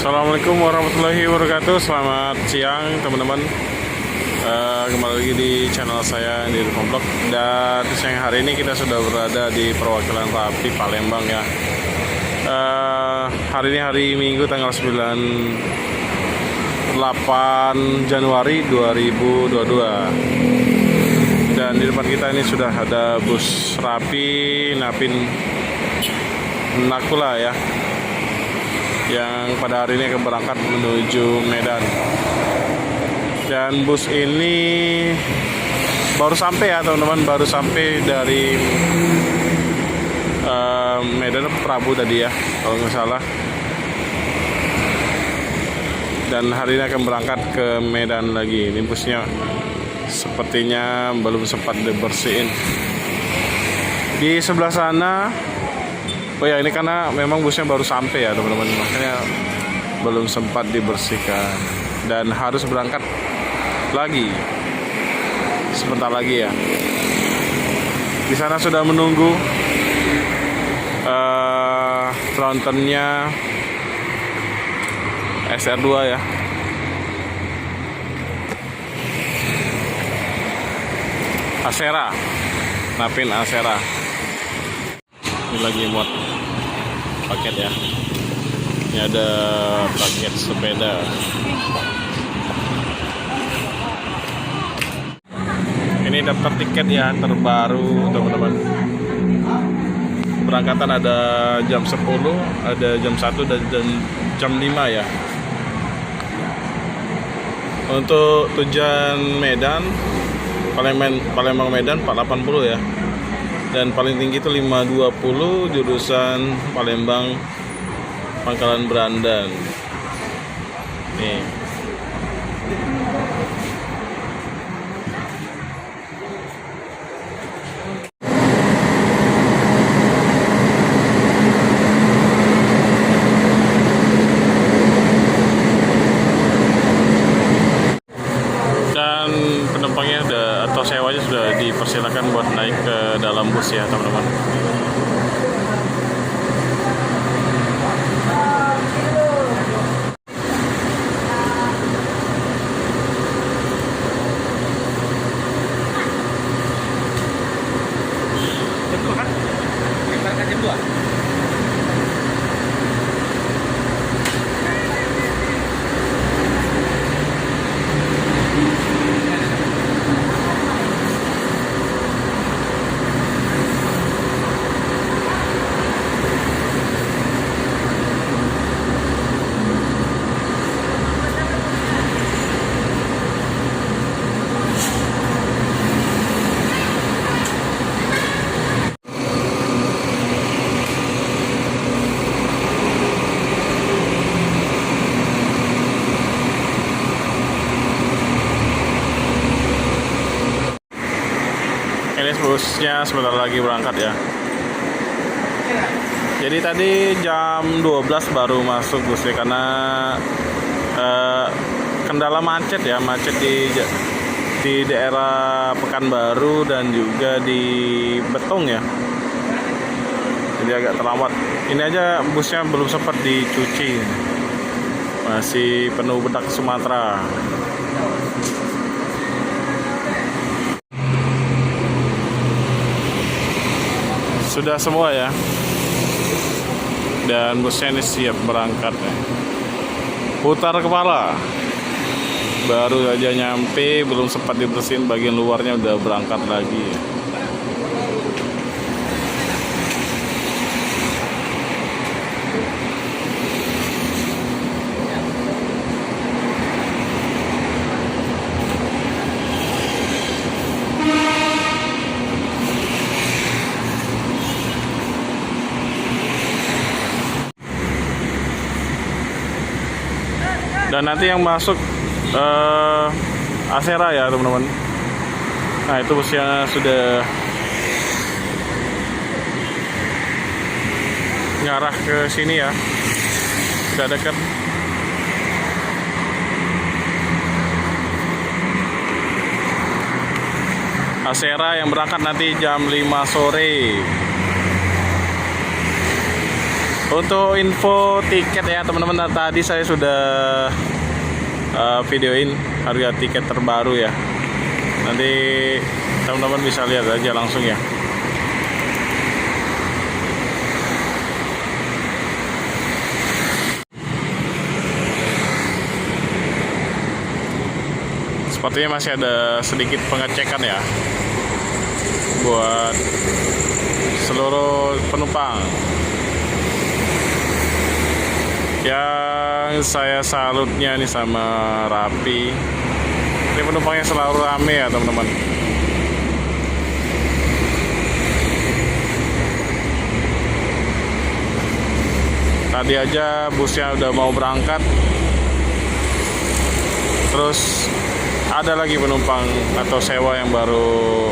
Assalamualaikum warahmatullahi wabarakatuh. Selamat siang teman-teman. Kembali lagi di channel saya di Komplok. Dan siang hari ini kita sudah berada di perwakilan Rappi Palembang ya. Hari ini hari Minggu tanggal 8 Januari 2022. Dan di depan kita ini sudah ada bus Rappi Napin Nakula ya, yang pada hari ini akan berangkat menuju Medan. Dan bus ini baru sampai ya teman-teman, baru sampai dari Medan Prabu tadi ya kalau nggak salah. Dan hari ini akan berangkat ke Medan lagi. Ini busnya sepertinya belum sempat dibersihin. Di sebelah sana, oh ya, ini karena memang busnya baru sampai ya teman-teman, makanya belum sempat dibersihkan dan harus berangkat lagi sebentar lagi ya. Di sana sudah menunggu trontonnya SR2 ya. Asera, Napin Asera. Ini lagi muat paket ya. Ini ada paket sepeda. Ini daftar tiket ya terbaru teman-teman. Berangkatan ada jam 10, ada jam 1 dan jam 5 ya. Untuk tujuan Medan, Palembang Medan 480 ya. Dan paling tinggi itu 520 jurusan Palembang Pangkalan Berandan. Nih. Dan penumpangnya atau sewanya sudah dipersilakan buat naik ke dalam bus ya teman-teman. Ini busnya sebentar lagi berangkat ya. Jadi tadi jam 12 baru masuk busnya karena kendala macet ya, macet di daerah Pekanbaru dan juga di Betong ya. Jadi agak terlambat. Ini aja busnya belum sempat dicuci, masih penuh bedak Sumatera. Sudah semua ya. Dan busnya ini siap berangkat ya. Putar kepala. Baru aja nyampe, belum sempat dibersihin bagian luarnya udah berangkat lagi ya. Dan nanti yang masuk Asera ya teman-teman. Nah itu busnya sudah ngarah ke sini ya, sudah dekat. Asera yang berangkat nanti jam 5 sore. Untuk info tiket ya teman-teman, tadi saya sudah videoin harga tiket terbaru ya. Nanti teman-teman bisa lihat aja langsung ya. Sepertinya masih ada sedikit pengecekan ya buat seluruh penumpang. Yang saya salutnya nih sama Rapi, ini penumpangnya selalu rame ya teman-teman. Tadi aja busnya udah mau berangkat, terus ada lagi penumpang atau sewa yang baru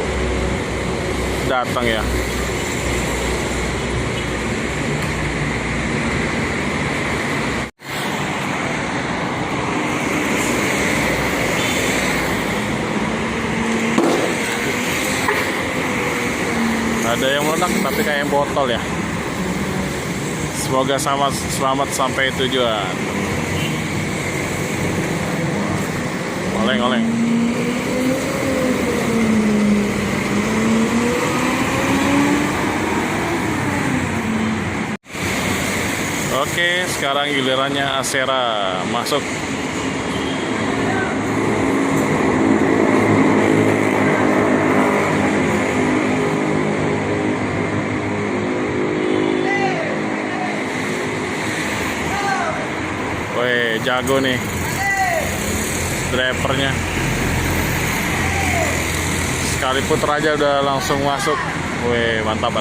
datang ya. Ada yang meledak tapi kayak botol ya. Semoga selamat sampai tujuan. Oleng-oleng. Oke, sekarang gilirannya Asera masuk. Weh, jago nih drivernya. Sekali putar aja udah langsung masuk. Weh, mantap.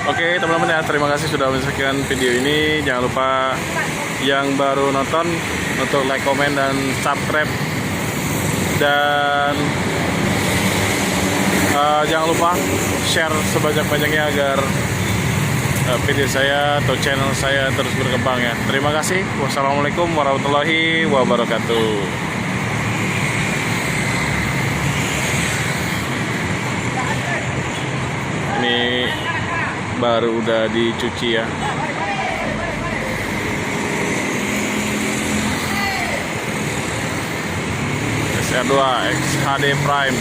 Oke teman-teman ya, terima kasih sudah menyaksikan video ini. Jangan lupa yang baru nonton untuk like, komen, dan subscribe. Dan jangan lupa share sebanyak-banyaknya agar video saya atau channel saya terus berkembang ya. Terima kasih. Wassalamualaikum warahmatullahi wabarakatuh. Ini baru udah dicuci ya. SR2 XHD Prime.